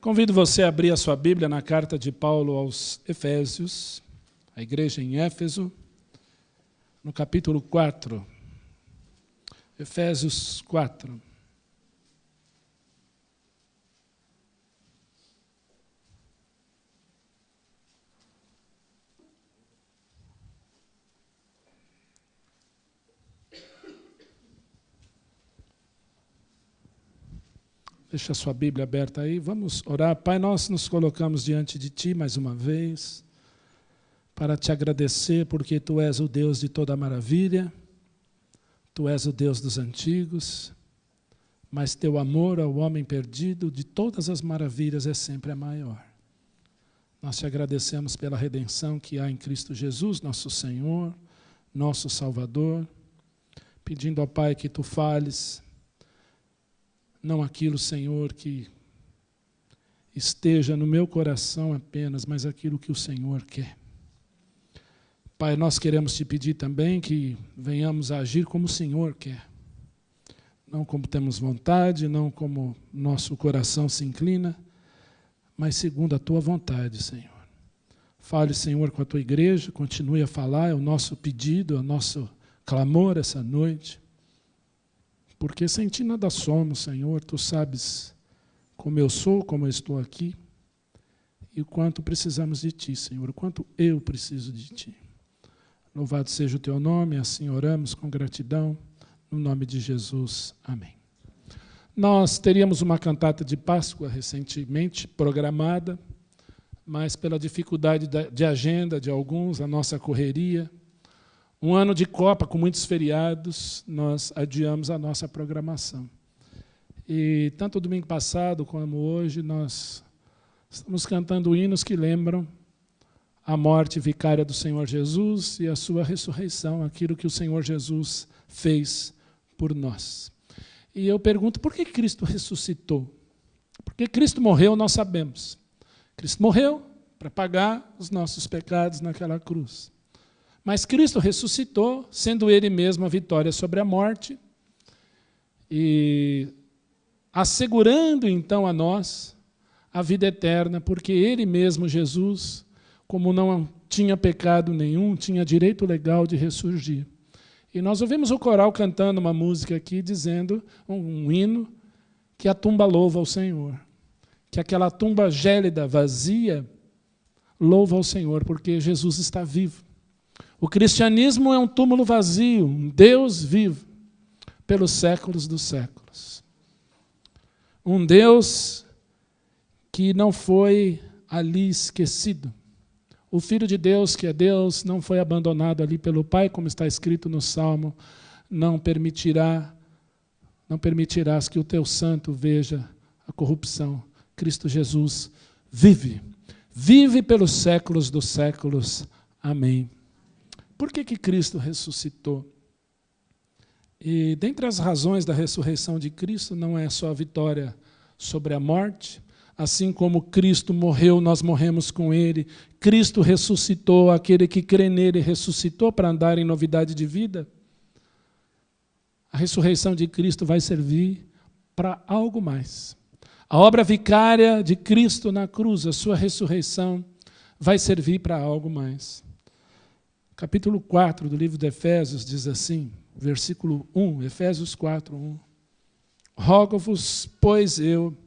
Convido você a abrir a sua Bíblia na carta de Paulo aos Efésios, a igreja em Éfeso, no capítulo 4. Efésios 4. Deixa a sua Bíblia aberta aí, vamos orar. Pai, nós nos colocamos diante de Ti mais uma vez, para Te agradecer, porque Tu és o Deus de toda maravilha, Tu és o Deus dos antigos, mas Teu amor ao homem perdido, de todas as maravilhas, é sempre a maior. Nós Te agradecemos pela redenção que há em Cristo Jesus, nosso Senhor, nosso Salvador, pedindo ao Pai que Tu fales, não aquilo, Senhor, que esteja no meu coração apenas, mas aquilo que o Senhor quer. Pai, nós queremos Te pedir também que venhamos a agir como o Senhor quer. Não como temos vontade, não como nosso coração se inclina, mas segundo a Tua vontade, Senhor. Fale, Senhor, com a Tua igreja, continue a falar, é o nosso pedido, é o nosso clamor essa noite. Porque sem Ti nada somos, Senhor. Tu sabes como eu sou, como eu estou aqui, e o quanto precisamos de Ti, Senhor, o quanto eu preciso de Ti. Louvado seja o Teu nome, assim oramos com gratidão, no nome de Jesus. Amém. Nós teríamos uma cantata de Páscoa recentemente programada, mas pela dificuldade de agenda de alguns, a nossa correria, um ano de Copa com muitos feriados, nós adiamos a nossa programação. E tanto domingo passado como hoje, nós estamos cantando hinos que lembram a morte vicária do Senhor Jesus e a sua ressurreição, aquilo que o Senhor Jesus fez por nós. E eu pergunto, por que Cristo ressuscitou? Porque Cristo morreu, nós sabemos. Cristo morreu para pagar os nossos pecados naquela cruz. Mas Cristo ressuscitou, sendo Ele mesmo a vitória sobre a morte, e assegurando então a nós a vida eterna, porque Ele mesmo, Jesus, como não tinha pecado nenhum, tinha direito legal de ressurgir. E nós ouvimos o coral cantando uma música aqui, dizendo, um hino, que a tumba louva ao Senhor, que aquela tumba gélida, vazia, louva ao Senhor, porque Jesus está vivo. O cristianismo é um túmulo vazio, um Deus vivo, pelos séculos dos séculos. Um Deus que não foi ali esquecido. O Filho de Deus, que é Deus, não foi abandonado ali pelo Pai, como está escrito no Salmo, não permitirás que o teu santo veja a corrupção. Cristo Jesus vive pelos séculos dos séculos. Amém. Por que Cristo ressuscitou? E dentre as razões da ressurreição de Cristo não é só a vitória sobre a morte, assim como Cristo morreu, nós morremos com Ele. Cristo ressuscitou, aquele que crê nele ressuscitou para andar em novidade de vida. A ressurreição de Cristo vai servir para algo mais. A obra vicária de Cristo na cruz, a sua ressurreição, vai servir para algo mais. Capítulo 4 do livro de Efésios diz assim, versículo 1, Efésios 4, 1. Rogo-vos, pois eu,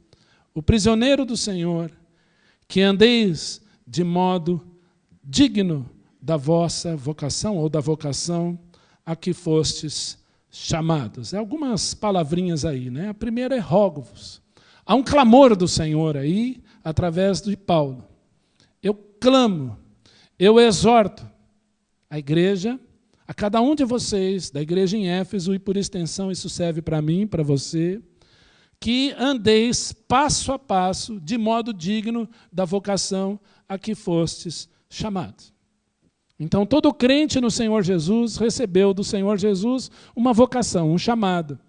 o prisioneiro do Senhor, que andeis de modo digno da vossa vocação, ou da vocação a que fostes chamados. Algumas palavrinhas aí, né? A primeira é rogo-vos. Há um clamor do Senhor aí, através de Paulo. Eu clamo, eu exorto a igreja, a cada um de vocês, da igreja em Éfeso, e por extensão isso serve para mim, para você, que andeis passo a passo, de modo digno da vocação a que fostes chamados. Então, todo crente no Senhor Jesus recebeu do Senhor Jesus uma vocação, um chamado.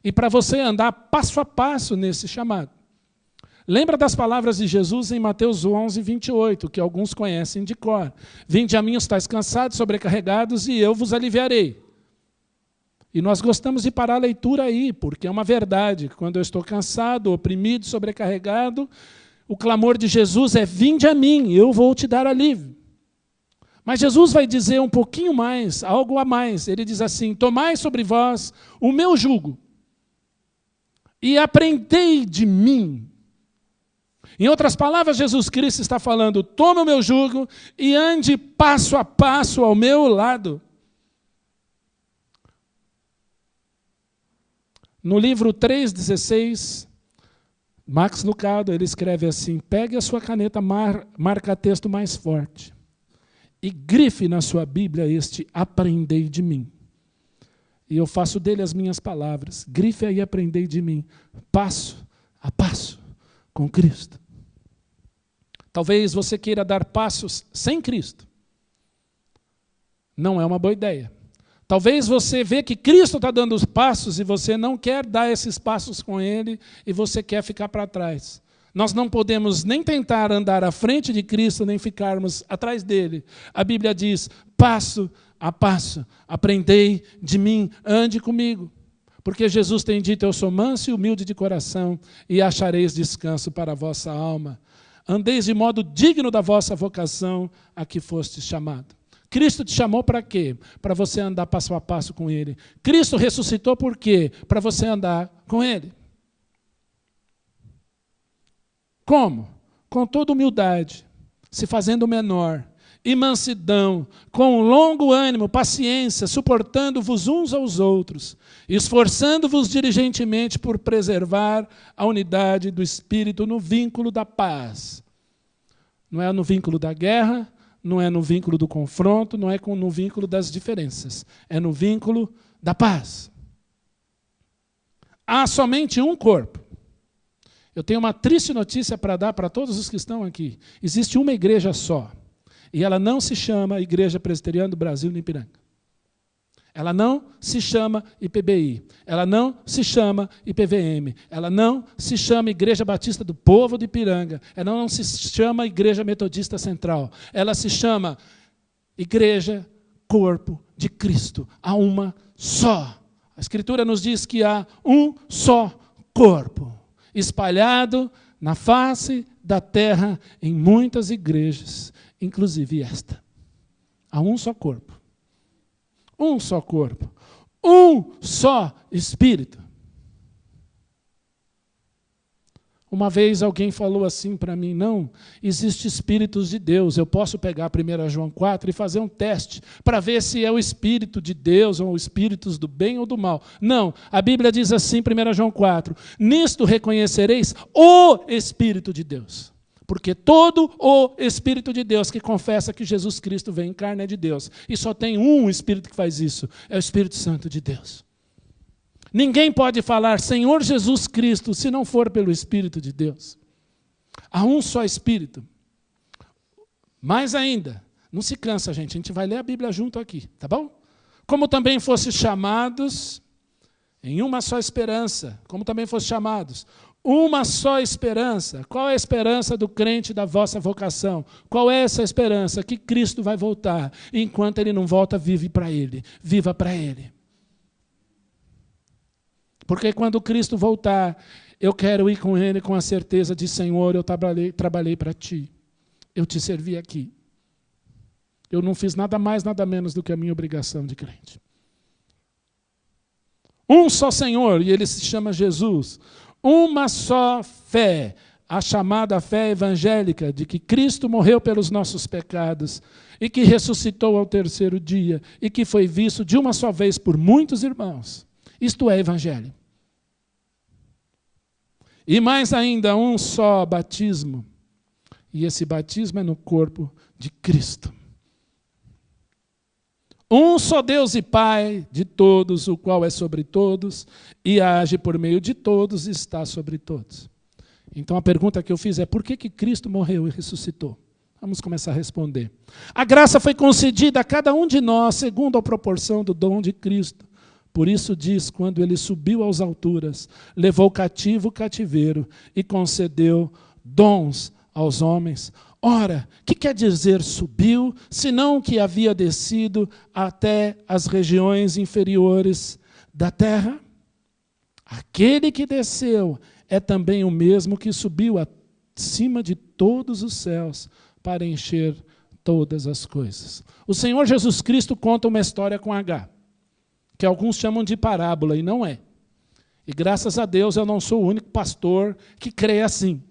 E para você andar passo a passo nesse chamado. Lembra das palavras de Jesus em Mateus 11, 28, que alguns conhecem de cor. Vinde a mim os tais cansados, sobrecarregados, e eu vos aliviarei. E nós gostamos de parar a leitura aí, porque é uma verdade. Quando eu estou cansado, oprimido, sobrecarregado, O clamor de Jesus é: vinde a mim, eu vou te dar alívio. Mas Jesus vai dizer um pouquinho mais, algo a mais. Ele diz assim: tomai sobre vós o meu jugo e aprendei de mim. Em outras palavras, Jesus Cristo está falando: tome o meu jugo e ande passo a passo ao meu lado. No livro 3,16, Max Lucado, ele escreve assim: pegue a sua caneta marca-texto mais forte e grife na sua Bíblia este aprendei de mim. E eu faço dele as minhas palavras. Grife aí, aprendei de mim, passo a passo com Cristo. Talvez você queira dar passos sem Cristo. Não é uma boa ideia. Talvez você vê que Cristo está dando os passos e você não quer dar esses passos com Ele e você quer ficar para trás. Nós não podemos nem tentar andar à frente de Cristo, nem ficarmos atrás dele. A Bíblia diz: passo a passo, aprendei de mim, ande comigo. Porque Jesus tem dito: eu sou manso e humilde de coração, e achareis descanso para a vossa alma. Andeis de modo digno da vossa vocação a que fostes chamado. Cristo te chamou para quê? Para você andar passo a passo com Ele. Cristo ressuscitou por quê? Para você andar com Ele. Como? Com toda humildade, se fazendo menor, e mansidão, com longo ânimo, paciência, suportando-vos uns aos outros, esforçando-vos diligentemente por preservar a unidade do Espírito no vínculo da paz. Não é no vínculo da guerra, não é no vínculo do confronto, não é no vínculo das diferenças, é no vínculo da paz. Há somente um corpo. Eu tenho uma triste notícia para dar para todos os que estão aqui. Existe uma igreja só. E ela não se chama Igreja Presbiteriana do Brasil no Ipiranga. Ela não se chama IPBI. Ela não se chama IPVM. Ela não se chama Igreja Batista do Povo do Ipiranga. Ela não se chama Igreja Metodista Central. Ela se chama Igreja Corpo de Cristo. Há uma só. A Escritura nos diz que há um só corpo, espalhado na face da terra em muitas igrejas, inclusive esta. Há um só corpo. Um só corpo. Um só Espírito. Uma vez alguém falou assim para mim: não, existe Espíritos de Deus. Eu posso pegar 1 João 4 e fazer um teste para ver se é o Espírito de Deus ou os Espíritos do bem ou do mal. Não, a Bíblia diz assim, 1 João 4, nisto reconhecereis o Espírito de Deus. Porque todo o Espírito de Deus que confessa que Jesus Cristo vem em carne é de Deus. E só tem um Espírito que faz isso, é o Espírito Santo de Deus. Ninguém pode falar Senhor Jesus Cristo se não for pelo Espírito de Deus. Há um só Espírito. Mais ainda, não se cansa, gente, a gente vai ler a Bíblia junto aqui, tá bom? Como também fossem chamados em uma só esperança, como também fossem chamados, uma só esperança. Qual é a esperança do crente da vossa vocação? Qual é essa esperança? Que Cristo vai voltar. E enquanto Ele não volta, vive para Ele. Viva para Ele. Porque quando Cristo voltar, eu quero ir com Ele com a certeza de: Senhor, eu trabalhei para Ti. Eu Te servi aqui. Eu não fiz nada mais, nada menos do que a minha obrigação de crente. Um só Senhor, e Ele se chama Jesus. Uma só fé, a chamada fé evangélica de que Cristo morreu pelos nossos pecados e que ressuscitou ao terceiro dia e que foi visto de uma só vez por muitos irmãos. Isto é evangelho. E mais ainda, um só batismo. E esse batismo é no corpo de Cristo. Um só Deus e Pai de todos, o qual é sobre todos, e age por meio de todos e está sobre todos. Então a pergunta que eu fiz é: por que Cristo morreu e ressuscitou? Vamos começar a responder. A graça foi concedida a cada um de nós, segundo a proporção do dom de Cristo. Por isso diz, quando Ele subiu às alturas, levou cativo o cativeiro e concedeu dons aos homens. Ora, que quer dizer subiu, senão que havia descido até as regiões inferiores da terra? Aquele que desceu é também o mesmo que subiu cima de todos os céus para encher todas as coisas. O Senhor Jesus Cristo conta uma história com H, que alguns chamam de parábola, e não é. E graças a Deus eu não sou o único pastor que crê assim.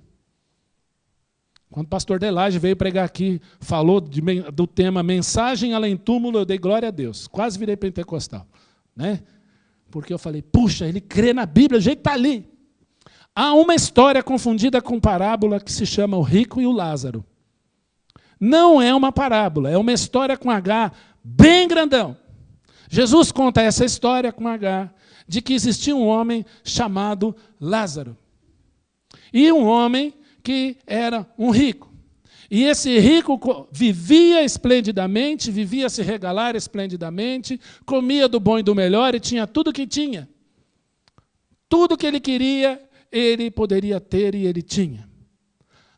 Quando o pastor Delage veio pregar aqui, falou do tema Mensagem Além Túmulo, eu dei glória a Deus. Quase virei pentecostal, né? Porque eu falei, puxa, ele crê na Bíblia, o jeito está ali. Há uma história confundida com parábola que se chama O Rico e o Lázaro. Não é uma parábola, é uma história com H bem grandão. Jesus conta essa história com H de que existia um homem chamado Lázaro. E um homem que era um rico. E esse rico vivia esplendidamente, vivia se regalar esplendidamente, comia do bom e do melhor e tinha tudo que tinha. Tudo que ele queria, ele poderia ter e ele tinha.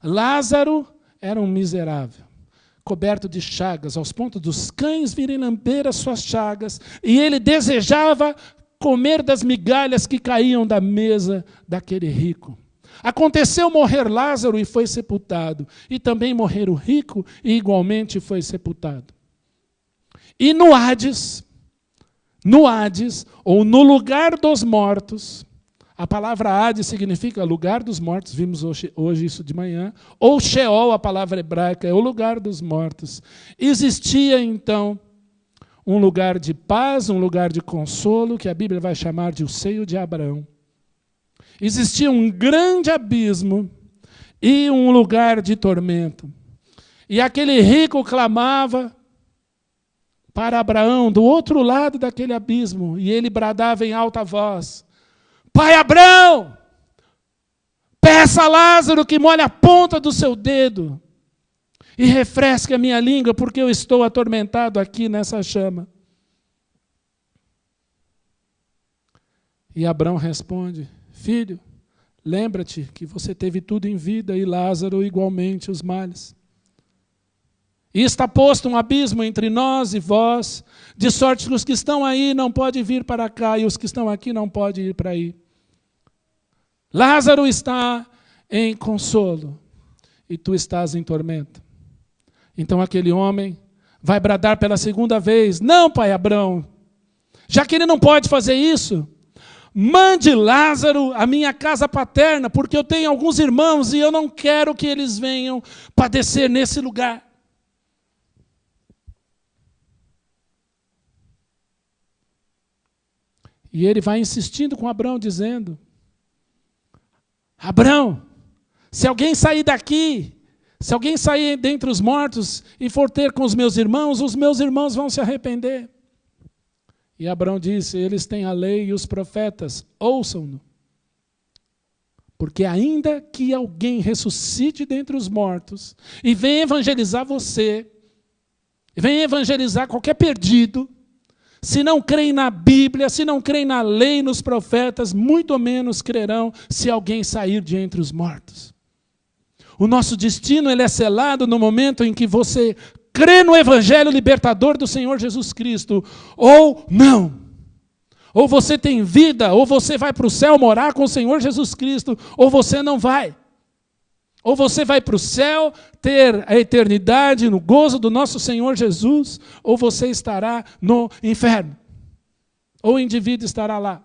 Lázaro era um miserável, coberto de chagas, aos pontos dos cães virem lamber as suas chagas, e ele desejava comer das migalhas que caíam da mesa daquele rico. Aconteceu morrer Lázaro e foi sepultado, e também morrer o rico e igualmente foi sepultado. E no Hades, ou no lugar dos mortos, a palavra Hades significa lugar dos mortos, vimos hoje isso de manhã, ou Sheol, a palavra hebraica, é o lugar dos mortos. Existia então um lugar de paz, um lugar de consolo, que a Bíblia vai chamar de o seio de Abraão. Existia um grande abismo e um lugar de tormento. E aquele rico clamava para Abraão, do outro lado daquele abismo, e ele bradava em alta voz, Pai Abraão, peça a Lázaro que molhe a ponta do seu dedo e refresque a minha língua, porque eu estou atormentado aqui nessa chama. E Abraão responde, filho, lembra-te que você teve tudo em vida e Lázaro igualmente os males. E está posto um abismo entre nós e vós, de sorte que os que estão aí não podem vir para cá e os que estão aqui não podem ir para aí. Lázaro está em consolo e tu estás em tormento. Então aquele homem vai bradar pela segunda vez, não, pai Abraão, já que ele não pode fazer isso, mande Lázaro à minha casa paterna, porque eu tenho alguns irmãos e eu não quero que eles venham padecer nesse lugar. E ele vai insistindo com Abraão, dizendo, Abraão, se alguém sair daqui, se alguém sair dentre os mortos e for ter com os meus irmãos vão se arrepender. E Abraão disse, eles têm a lei e os profetas, ouçam-no. Porque ainda que alguém ressuscite dentre os mortos e venha evangelizar você, venha evangelizar qualquer perdido, se não creem na Bíblia, se não creem na lei e nos profetas, muito menos crerão se alguém sair de entre os mortos. O nosso destino ele é selado no momento em que você crê no Evangelho libertador do Senhor Jesus Cristo, ou não. Ou você tem vida, ou você vai para o céu morar com o Senhor Jesus Cristo, ou você não vai. Ou você vai para o céu ter a eternidade no gozo do nosso Senhor Jesus, ou você estará no inferno. Ou o indivíduo estará lá.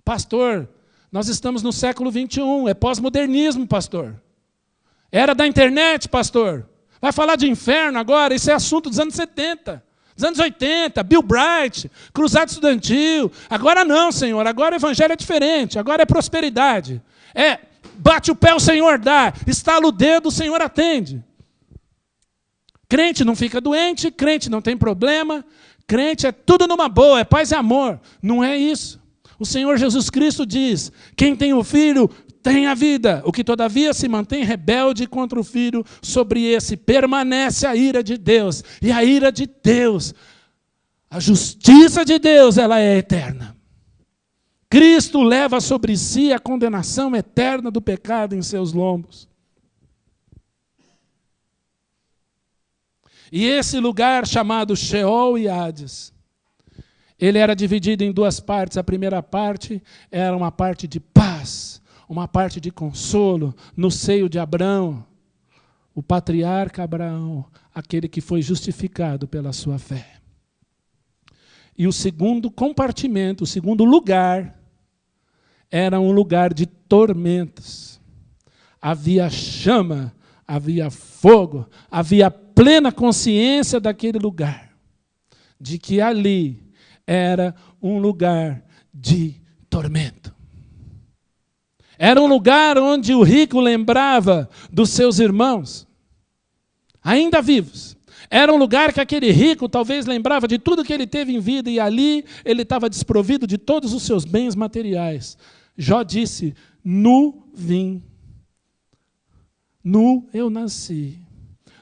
Pastor, nós estamos no século 21, é pós-modernismo, pastor. Era da internet, pastor. Vai falar de inferno agora? Isso é assunto dos anos 70, dos anos 80, Bill Bright, Cruzado Estudantil. Agora não, Senhor, agora o evangelho é diferente, agora é prosperidade. Bate o pé, o Senhor dá. Estala o dedo, o Senhor atende. Crente não fica doente, crente não tem problema, crente é tudo numa boa, é paz e amor. Não é isso. O Senhor Jesus Cristo diz, quem tem o Filho tem a vida. O que todavia se mantém rebelde contra o Filho, sobre esse permanece a ira de Deus. E a ira de Deus, a justiça de Deus, ela é eterna. Cristo leva sobre si a condenação eterna do pecado em seus lombos. E esse lugar chamado Sheol e Hades, ele era dividido em duas partes. A primeira parte era uma parte de paz, uma parte de consolo no seio de Abraão, o patriarca Abraão, aquele que foi justificado pela sua fé. E o segundo compartimento, o segundo lugar, era um lugar de tormentos. Havia chama, havia fogo, havia plena consciência daquele lugar, de que ali era um lugar de tormento. Era um lugar onde o rico lembrava dos seus irmãos, ainda vivos. Era um lugar que aquele rico talvez lembrava de tudo que ele teve em vida, e ali ele estava desprovido de todos os seus bens materiais. Jó disse: nu vim, nu eu nasci,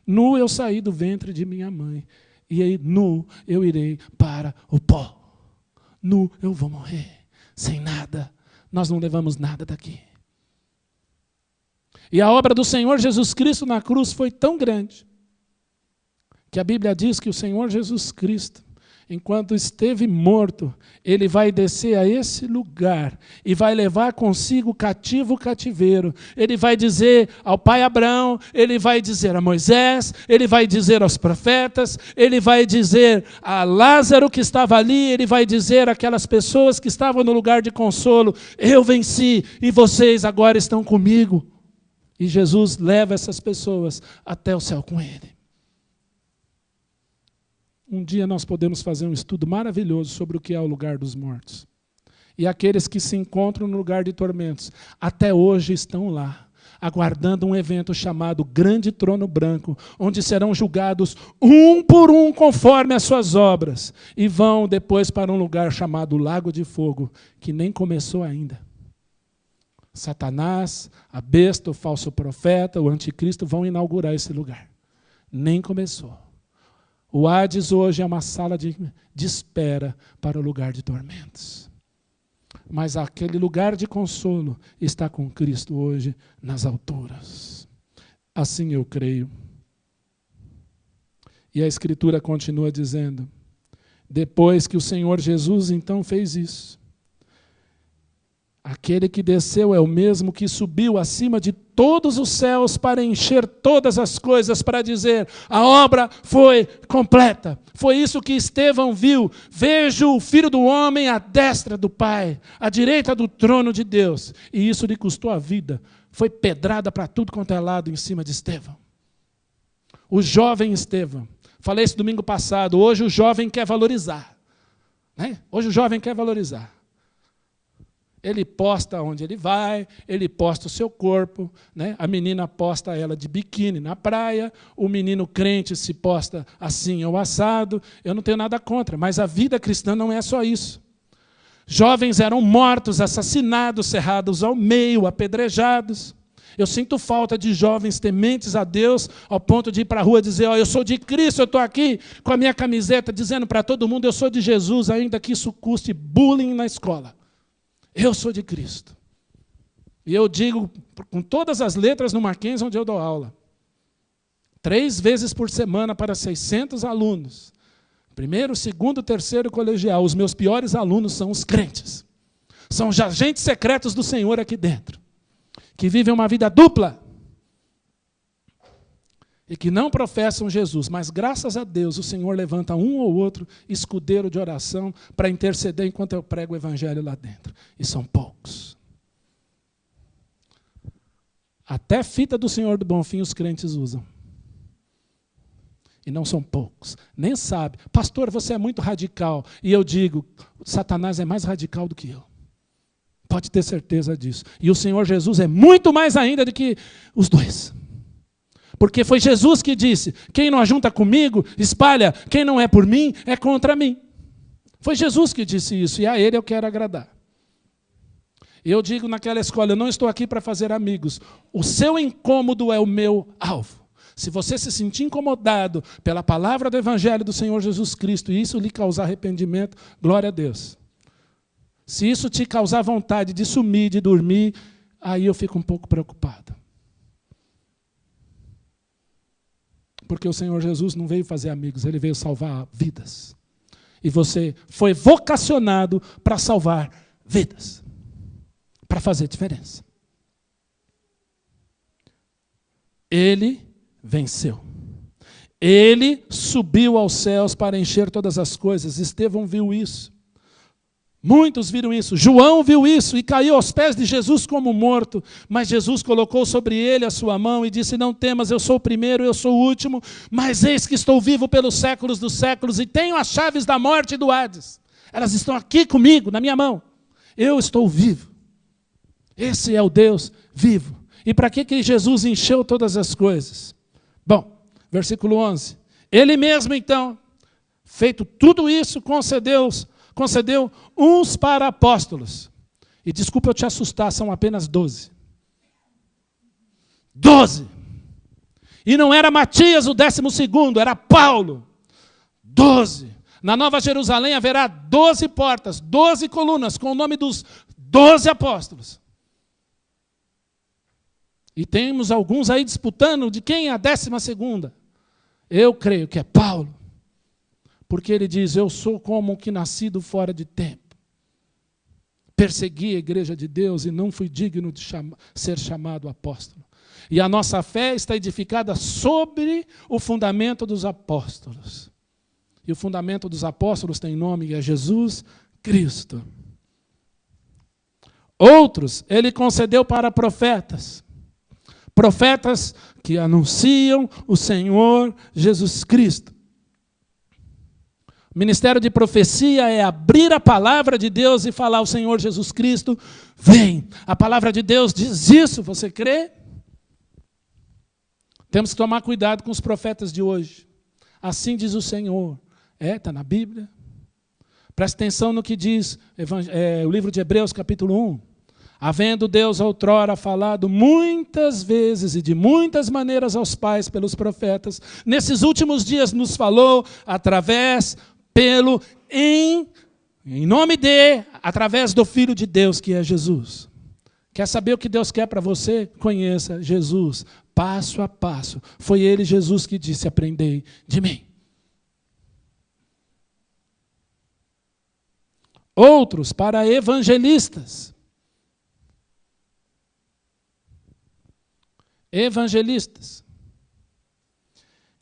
nu eu saí do ventre de minha mãe, e aí nu eu irei para o pó. Nu eu vou morrer, sem nada. Nós não levamos nada daqui. E a obra do Senhor Jesus Cristo na cruz foi tão grande, que a Bíblia diz que o Senhor Jesus Cristo, enquanto esteve morto, ele vai descer a esse lugar e vai levar consigo cativo o cativeiro. Ele vai dizer ao pai Abraão, ele vai dizer a Moisés, ele vai dizer aos profetas, ele vai dizer a Lázaro que estava ali, ele vai dizer àquelas pessoas que estavam no lugar de consolo: eu venci e vocês agora estão comigo. E Jesus leva essas pessoas até o céu com ele. Um dia nós podemos fazer um estudo maravilhoso sobre o que é o lugar dos mortos. E aqueles que se encontram no lugar de tormentos, até hoje estão lá, aguardando um evento chamado Grande Trono Branco, onde serão julgados um por um conforme as suas obras, e vão depois para um lugar chamado Lago de Fogo, que nem começou ainda. Satanás, a besta, o falso profeta, o anticristo vão inaugurar esse lugar. Nem começou. O Hades hoje é uma sala de espera para o lugar de tormentos. Mas aquele lugar de consolo está com Cristo hoje nas alturas. Assim eu creio. E a Escritura continua dizendo: depois que o Senhor Jesus então fez isso, aquele que desceu é o mesmo que subiu acima de todos os céus para encher todas as coisas, para dizer: a obra foi completa. Foi isso que Estevão viu. Vejo o Filho do Homem à destra do Pai, à direita do trono de Deus. E isso lhe custou a vida. Foi pedrada para tudo quanto é lado em cima de Estevão. O jovem Estevão. Falei isso domingo passado. Hoje o jovem quer valorizar. Né? Hoje o jovem quer valorizar. Ele posta onde ele vai, ele posta o seu corpo, né? A menina posta ela de biquíni na praia, o menino crente se posta assim ou assado. Eu não tenho nada contra, mas a vida cristã não é só isso. Jovens eram mortos, assassinados, cerrados ao meio, apedrejados. Eu sinto falta de jovens tementes a Deus, ao ponto de ir para a rua dizer: eu sou de Cristo, eu estou aqui com a minha camiseta, dizendo para todo mundo: eu sou de Jesus, ainda que isso custe bullying na escola. Eu sou de Cristo. E eu digo com todas as letras no Mackenzie, onde eu dou aula. 3 vezes por semana para 600 alunos. 1º, 2º, 3º colegial. Os meus piores alunos são os crentes. São os agentes secretos do Senhor aqui dentro, que vivem uma vida dupla e que não professam Jesus, mas graças a Deus o Senhor levanta um ou outro escudeiro de oração para interceder enquanto eu prego o evangelho lá dentro. E são poucos. Até fita do Senhor do Bonfim os crentes usam. E não são poucos. Nem sabe. Pastor, você é muito radical. E eu digo: Satanás é mais radical do que eu. Pode ter certeza disso. E o Senhor Jesus é muito mais ainda do que os dois. Porque foi Jesus que disse: quem não ajunta comigo, espalha. Quem não é por mim, é contra mim. Foi Jesus que disse isso, e a Ele eu quero agradar. Eu digo naquela escola: eu não estou aqui para fazer amigos. O seu incômodo é o meu alvo. Se você se sentir incomodado pela palavra do Evangelho do Senhor Jesus Cristo, e isso lhe causar arrependimento, glória a Deus. Se isso te causar vontade de sumir, de dormir, aí eu fico um pouco preocupado. Porque o Senhor Jesus não veio fazer amigos, Ele veio salvar vidas. E você foi vocacionado para salvar vidas, para fazer diferença. Ele venceu. Ele subiu aos céus para encher todas as coisas. Estevão viu isso. Muitos viram isso. João viu isso e caiu aos pés de Jesus como morto. Mas Jesus colocou sobre ele a sua mão e disse: não temas, eu sou o primeiro, eu sou o último, mas eis que estou vivo pelos séculos dos séculos e tenho as chaves da morte e do Hades. Elas estão aqui comigo, na minha mão. Eu estou vivo. Esse é o Deus vivo. E para que Jesus encheu todas as coisas? Bom, versículo 11. Ele mesmo, então, feito tudo isso, concedeu uns para apóstolos. E desculpa eu te assustar, são apenas 12. 12. E não era Matias o 12º, era Paulo. 12. Na Nova Jerusalém haverá 12 portas, 12 colunas, com o nome dos 12 apóstolos. E temos alguns aí disputando de quem é a 12ª. Eu creio que é Paulo. Porque ele diz: eu sou como que nascido fora de tempo. Persegui a igreja de Deus e não fui digno de ser chamado apóstolo. E a nossa fé está edificada sobre o fundamento dos apóstolos. E o fundamento dos apóstolos tem nome, que é Jesus Cristo. Outros ele concedeu para profetas. Profetas que anunciam o Senhor Jesus Cristo. O ministério de profecia é abrir a palavra de Deus e falar: o Senhor Jesus Cristo vem. A palavra de Deus diz isso, você crê? Temos que tomar cuidado com os profetas de hoje. Assim diz o Senhor. Está na Bíblia. Presta atenção no que diz o livro de Hebreus, capítulo 1. Havendo Deus outrora falado muitas vezes e de muitas maneiras aos pais pelos profetas, nesses últimos dias nos falou através do Filho de Deus, que é Jesus. Quer saber o que Deus quer para você? Conheça Jesus, passo a passo. Foi ele, Jesus, que disse: aprendei de mim. Outros para evangelistas. Evangelistas.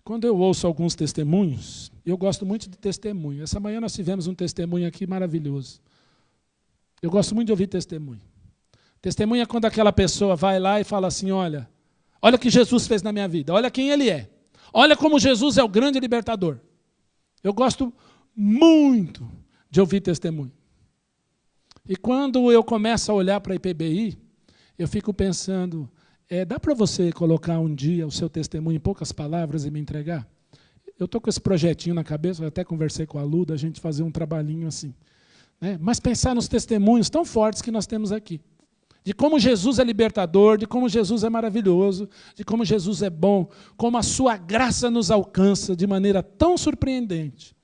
Quando eu ouço alguns testemunhos, eu gosto muito de testemunho. Essa manhã nós tivemos um testemunho aqui maravilhoso. Eu gosto muito de ouvir testemunho. Testemunho é quando aquela pessoa vai lá e fala assim: olha o que Jesus fez na minha vida, olha quem Ele é. Olha como Jesus é o grande libertador. Eu gosto muito de ouvir testemunho. E quando eu começo a olhar para a IPBI, eu fico pensando: dá para você colocar um dia o seu testemunho em poucas palavras e me entregar? Eu estou com esse projetinho na cabeça, eu até conversei com a Lu, da gente fazer um trabalhinho assim. Né? Mas pensar nos testemunhos tão fortes que nós temos aqui. De como Jesus é libertador, de como Jesus é maravilhoso, de como Jesus é bom, como a sua graça nos alcança de maneira tão surpreendente.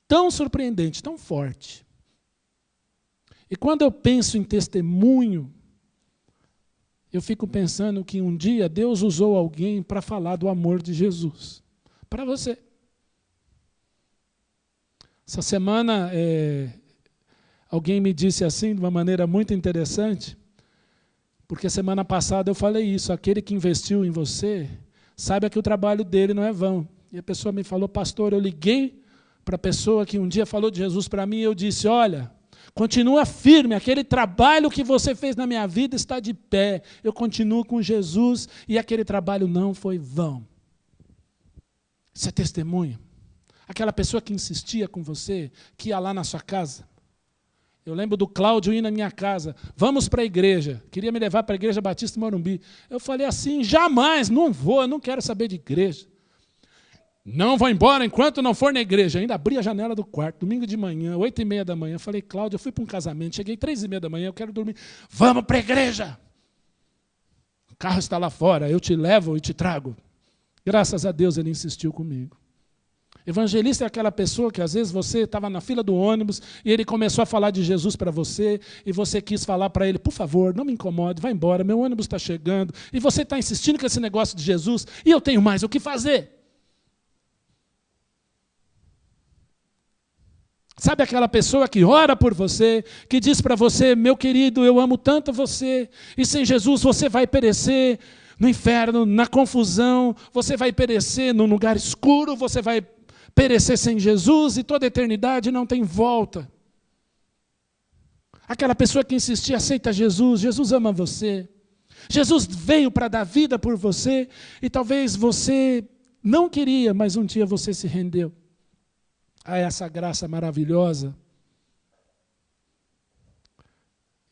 Tão surpreendente, tão forte. E quando eu penso em testemunho, eu fico pensando que um dia Deus usou alguém para falar do amor de Jesus. Para você. Essa semana, alguém me disse assim, de uma maneira muito interessante, porque semana passada eu falei isso: aquele que investiu em você, saiba que o trabalho dele não é vão. E a pessoa me falou: pastor, eu liguei para a pessoa que um dia falou de Jesus para mim e eu disse: olha, continua firme, aquele trabalho que você fez na minha vida está de pé. Eu continuo com Jesus e aquele trabalho não foi vão. Isso é testemunho. Aquela pessoa que insistia com você, que ia lá na sua casa. Eu lembro do Cláudio ir na minha casa: vamos para a igreja. Queria me levar para a igreja Batista Morumbi. Eu falei assim: jamais, não vou, eu não quero saber de igreja. Não vou embora enquanto não for na igreja. Ainda abri a janela do quarto, domingo de manhã, 8h30 da manhã. Falei: Cláudio, eu fui para um casamento, cheguei 3h30 da manhã, eu quero dormir. Vamos para a igreja. O carro está lá fora, eu te levo e te trago. Graças a Deus ele insistiu comigo. Evangelista é aquela pessoa que às vezes você estava na fila do ônibus e ele começou a falar de Jesus para você e você quis falar para ele: por favor, não me incomode, vai embora, meu ônibus está chegando. E você está insistindo com esse negócio de Jesus e eu tenho mais o que fazer. Sabe aquela pessoa que ora por você, que diz para você: meu querido, eu amo tanto você, e sem Jesus você vai perecer. no inferno, na confusão, você vai perecer num lugar escuro, você vai perecer sem Jesus e toda a eternidade não tem volta. Aquela pessoa que insistia, aceita Jesus, Jesus ama você. Jesus veio para dar vida por você e talvez você não queria, mas um dia você se rendeu a essa graça maravilhosa.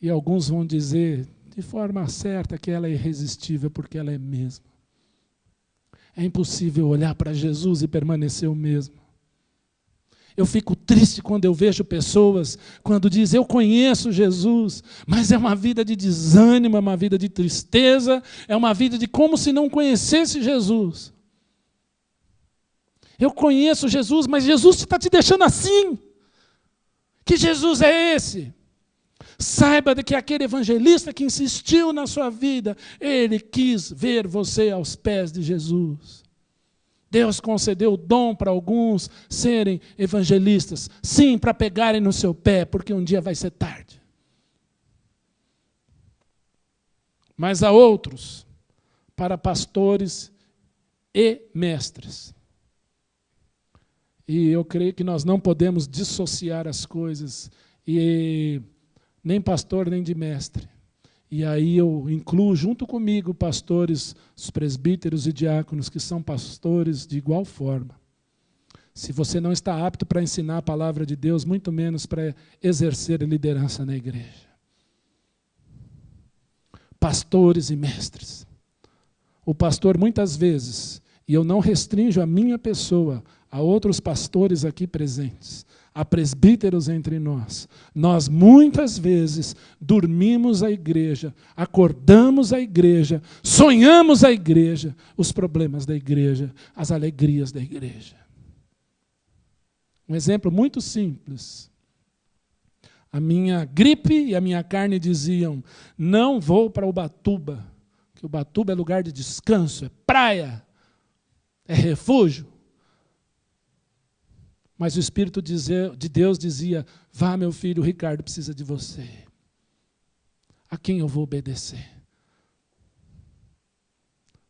E alguns vão dizer de forma certa que ela é irresistível, porque ela é mesmo. É impossível olhar para Jesus e permanecer o mesmo. Eu fico triste quando eu vejo pessoas, quando dizem, eu conheço Jesus, mas é uma vida de desânimo, é uma vida de tristeza, é uma vida de como se não conhecesse Jesus. Eu conheço Jesus, mas Jesus está te deixando assim. Que Jesus é esse? Saiba de que aquele evangelista que insistiu na sua vida, ele quis ver você aos pés de Jesus. Deus concedeu o dom para alguns serem evangelistas. Sim, para pegarem no seu pé, porque um dia vai ser tarde. Mas há outros para pastores e mestres. E eu creio que nós não podemos dissociar as coisas, e nem pastor, nem de mestre. E aí eu incluo junto comigo pastores, os presbíteros e diáconos, que são pastores de igual forma. Se você não está apto para ensinar a palavra de Deus, muito menos para exercer liderança na igreja. Pastores e mestres. O pastor, muitas vezes, e eu não restringo a minha pessoa, a outros pastores aqui presentes, há presbíteros entre nós. Nós muitas vezes dormimos a igreja, acordamos a igreja, sonhamos a igreja, os problemas da igreja, as alegrias da igreja. Um exemplo muito simples. A minha gripe e a minha carne diziam, não vou para Ubatuba, que Ubatuba é lugar de descanso, é praia, é refúgio. Mas o Espírito de Deus dizia, vá, meu filho, o Ricardo precisa de você. A quem eu vou obedecer?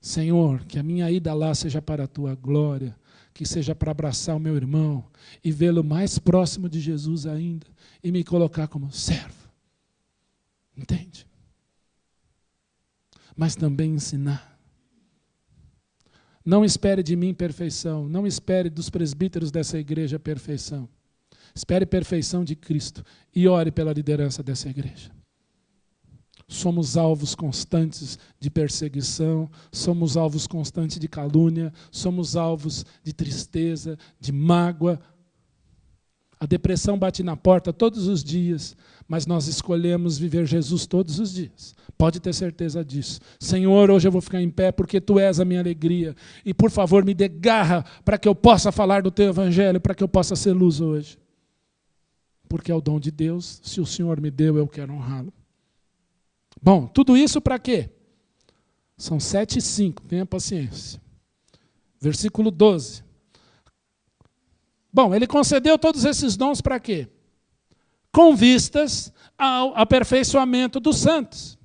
Senhor, que a minha ida lá seja para a tua glória, que seja para abraçar o meu irmão e vê-lo mais próximo de Jesus ainda e me colocar como servo. Entende? Mas também ensinar. Não espere de mim perfeição, não espere dos presbíteros dessa igreja perfeição. Espere perfeição de Cristo e ore pela liderança dessa igreja. Somos alvos constantes de perseguição, somos alvos constantes de calúnia, somos alvos de tristeza, de mágoa. A depressão bate na porta todos os dias, mas nós escolhemos viver Jesus todos os dias. Pode ter certeza disso. Senhor, hoje eu vou ficar em pé porque Tu és a minha alegria. E, por favor, me dê garra para que eu possa falar do Teu Evangelho, para que eu possa ser luz hoje. Porque é o dom de Deus. Se o Senhor me deu, eu quero honrá-lo. Bom, tudo isso para quê? São 7:05, tenha paciência. Versículo 12. Bom, Ele concedeu todos esses dons para quê? Com vistas ao aperfeiçoamento dos santos,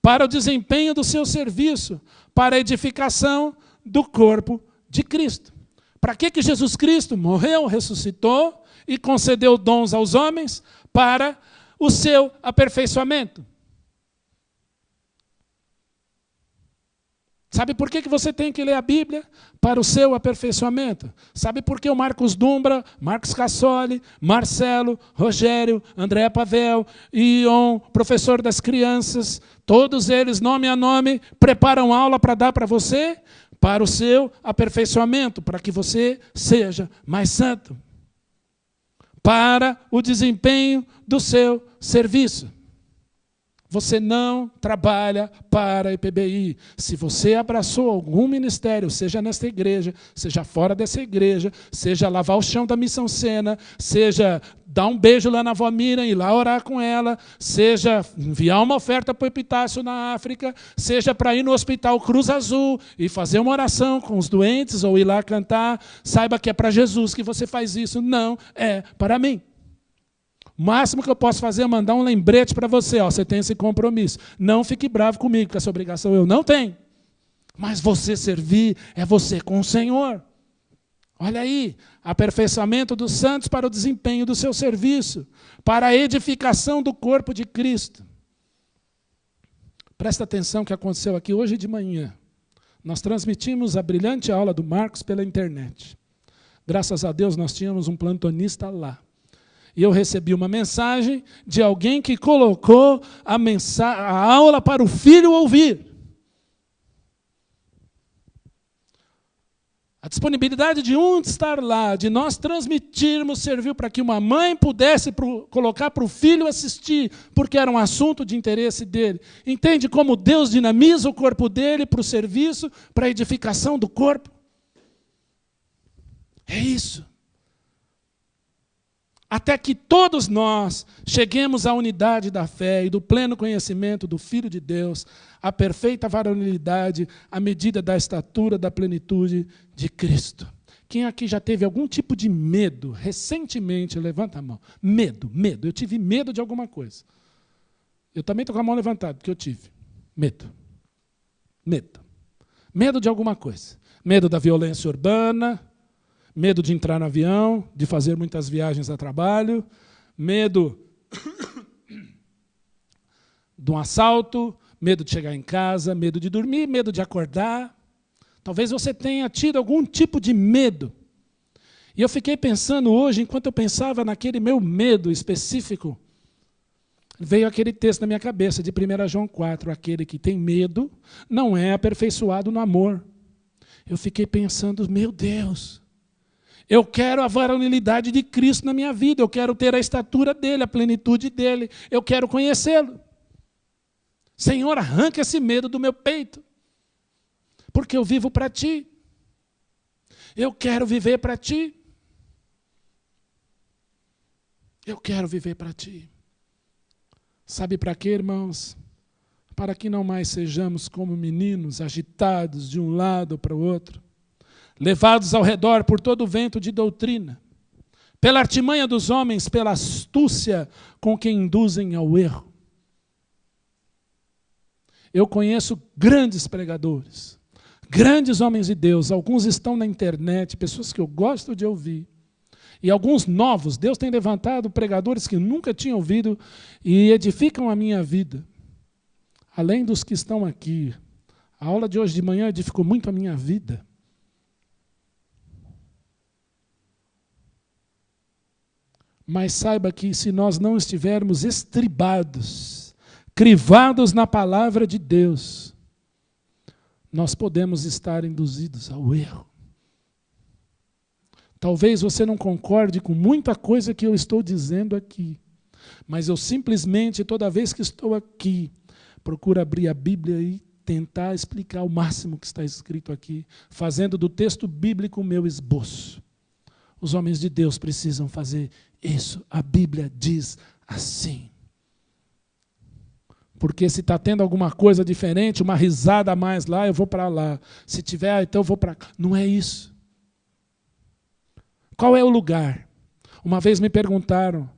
para o desempenho do seu serviço, para a edificação do corpo de Cristo. Para que Jesus Cristo morreu, ressuscitou e concedeu dons aos homens? Para o seu aperfeiçoamento. Sabe por que você tem que ler a Bíblia? Para o seu aperfeiçoamento. Sabe por que o Marcos Dumbra, Marcos Cassoli, Marcelo, Rogério, André Pavel, Ion, professor das crianças, todos eles, nome a nome, preparam aula para dar para você? Para o seu aperfeiçoamento, para que você seja mais santo. Para o desempenho do seu serviço. Você não trabalha para a EPBI. Se você abraçou algum ministério, seja nesta igreja, seja fora dessa igreja, seja lavar o chão da Missão Sena, seja dar um beijo lá na avó Miriam e ir lá orar com ela, seja enviar uma oferta para o Epitácio na África, seja para ir no Hospital Cruz Azul e fazer uma oração com os doentes ou ir lá cantar, saiba que é para Jesus que você faz isso, não é para mim. O máximo que eu posso fazer é mandar um lembrete para você. Ó, você tem esse compromisso. Não fique bravo comigo, porque essa obrigação eu não tenho. Mas você servir é você com o Senhor. Olha aí, aperfeiçoamento dos santos para o desempenho do seu serviço, para a edificação do corpo de Cristo. Presta atenção o que aconteceu aqui hoje de manhã. Nós transmitimos a brilhante aula do Marcos pela internet. Graças a Deus nós tínhamos um plantonista lá. E eu recebi uma mensagem de alguém que colocou a aula para o filho ouvir. A disponibilidade de estar lá, de nós transmitirmos, serviu para que uma mãe pudesse colocar para o filho assistir, porque era um assunto de interesse dele. Entende como Deus dinamiza o corpo dele para o serviço, para a edificação do corpo? É isso. Até que todos nós cheguemos à unidade da fé e do pleno conhecimento do Filho de Deus, à perfeita varonilidade, à medida da estatura da plenitude de Cristo. Quem aqui já teve algum tipo de medo recentemente? Levanta a mão. Medo. Eu tive medo de alguma coisa. Eu também estou com a mão levantada, porque eu tive. Medo. Medo de alguma coisa. Medo da violência urbana, medo de entrar no avião, de fazer muitas viagens a trabalho, medo de um assalto, medo de chegar em casa, medo de dormir, medo de acordar. Talvez você tenha tido algum tipo de medo. E eu fiquei pensando hoje, enquanto eu pensava naquele meu medo específico, veio aquele texto na minha cabeça, de 1 João 4, aquele que tem medo não é aperfeiçoado no amor. Eu fiquei pensando, meu Deus, eu quero a varonilidade de Cristo na minha vida, eu quero ter a estatura dele, a plenitude dele, eu quero conhecê-lo. Senhor, arranca esse medo do meu peito, porque eu vivo para ti. Eu quero viver para ti. Eu quero viver para ti. Sabe para quê, irmãos? Para que não mais sejamos como meninos, agitados de um lado para o outro, levados ao redor por todo o vento de doutrina, pela artimanha dos homens, pela astúcia com que induzem ao erro. Eu conheço grandes pregadores, grandes homens de Deus, alguns estão na internet, pessoas que eu gosto de ouvir, e alguns novos. Deus tem levantado pregadores que nunca tinham ouvido e edificam a minha vida. Além dos que estão aqui, a aula de hoje de manhã edificou muito a minha vida. Mas saiba que se nós não estivermos estribados, crivados na palavra de Deus, nós podemos estar induzidos ao erro. Talvez você não concorde com muita coisa que eu estou dizendo aqui, mas eu simplesmente, toda vez que estou aqui, procuro abrir a Bíblia e tentar explicar o máximo que está escrito aqui, fazendo do texto bíblico o meu esboço. Os homens de Deus precisam fazer isso. A Bíblia diz assim. Porque se está tendo alguma coisa diferente, uma risada a mais lá, eu vou para lá. Se tiver, então eu vou para cá. Não é isso. Qual é o lugar? Uma vez me perguntaram,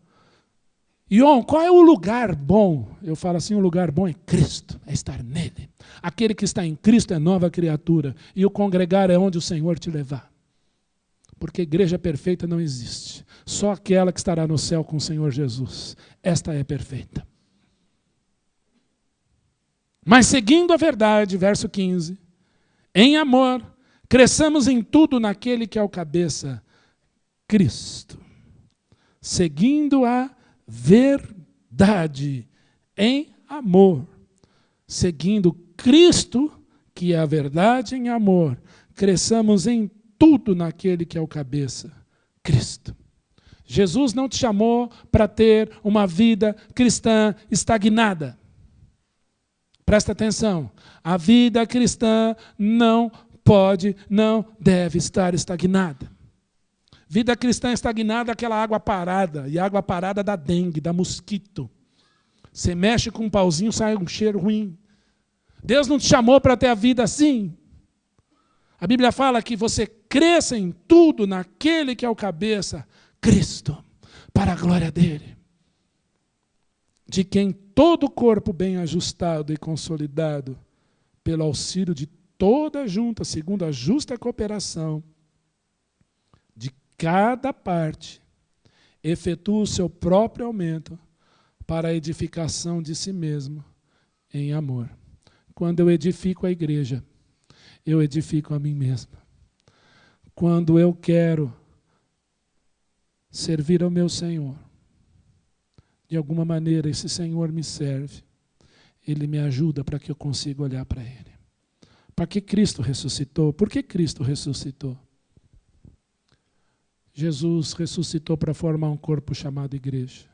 Ion, qual é o lugar bom? Eu falo assim, o lugar bom é Cristo, é estar nele. Aquele que está em Cristo é nova criatura. E o congregar é onde o Senhor te levar. Porque igreja perfeita não existe. Só aquela que estará no céu com o Senhor Jesus. Esta é perfeita. Mas seguindo a verdade, verso 15, em amor, cresçamos em tudo naquele que é o cabeça, Cristo. Seguindo a verdade, em amor. Seguindo Cristo, que é a verdade em amor, cresçamos em tudo naquele que é o cabeça, Cristo. Jesus não te chamou para ter uma vida cristã estagnada. Presta atenção, a vida cristã não pode, não deve estar estagnada. Vida cristã estagnada é aquela água parada, e água parada dá dengue, dá mosquito. Você mexe com um pauzinho, sai um cheiro ruim. Deus não te chamou para ter a vida assim. A Bíblia fala que você cresça em tudo naquele que é o cabeça, Cristo, para a glória dele. De quem todo o corpo bem ajustado e consolidado, pelo auxílio de toda junta, segundo a justa cooperação de cada parte, efetua o seu próprio aumento para a edificação de si mesmo em amor. Quando eu edifico a igreja, eu edifico a mim mesmo. Quando eu quero servir ao meu Senhor, de alguma maneira esse Senhor me serve, Ele me ajuda para que eu consiga olhar para Ele. Para que Cristo ressuscitou? Por que Cristo ressuscitou? Jesus ressuscitou para formar um corpo chamado igreja.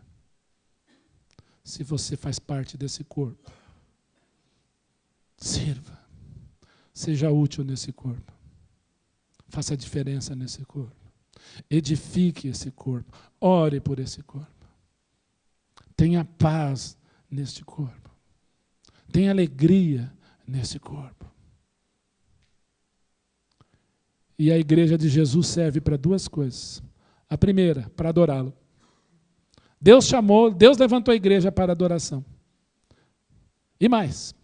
Se você faz parte desse corpo, sirva. Seja útil nesse corpo. Faça a diferença nesse corpo. Edifique esse corpo. Ore por esse corpo. Tenha paz neste corpo. Tenha alegria nesse corpo. E a igreja de Jesus serve para duas coisas. A primeira, para adorá-lo. Deus levantou a igreja para adoração. E mais,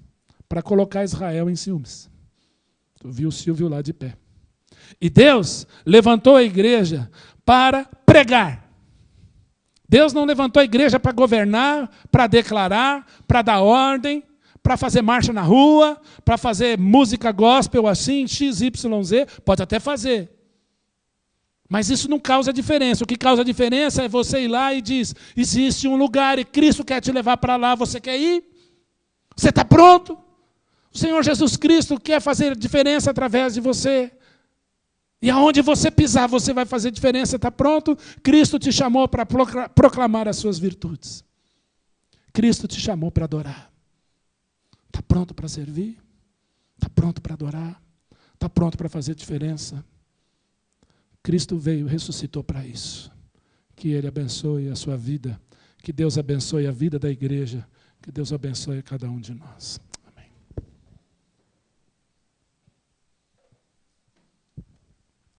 para colocar Israel em ciúmes. Tu viu o Silvio lá de pé. E Deus levantou a igreja para pregar. Deus não levantou a igreja para governar, para declarar, para dar ordem, para fazer marcha na rua, para fazer música gospel assim, XYZ, pode até fazer. Mas isso não causa diferença. O que causa diferença é você ir lá e diz, existe um lugar e Cristo quer te levar para lá, você quer ir? Você está pronto? O Senhor Jesus Cristo quer fazer diferença através de você. E aonde você pisar, você vai fazer diferença, está pronto? Cristo te chamou para proclamar as suas virtudes. Cristo te chamou para adorar. Está pronto para servir? Está pronto para adorar? Está pronto para fazer diferença? Cristo veio, ressuscitou para isso. Que Ele abençoe a sua vida. Que Deus abençoe a vida da igreja. Que Deus abençoe cada um de nós.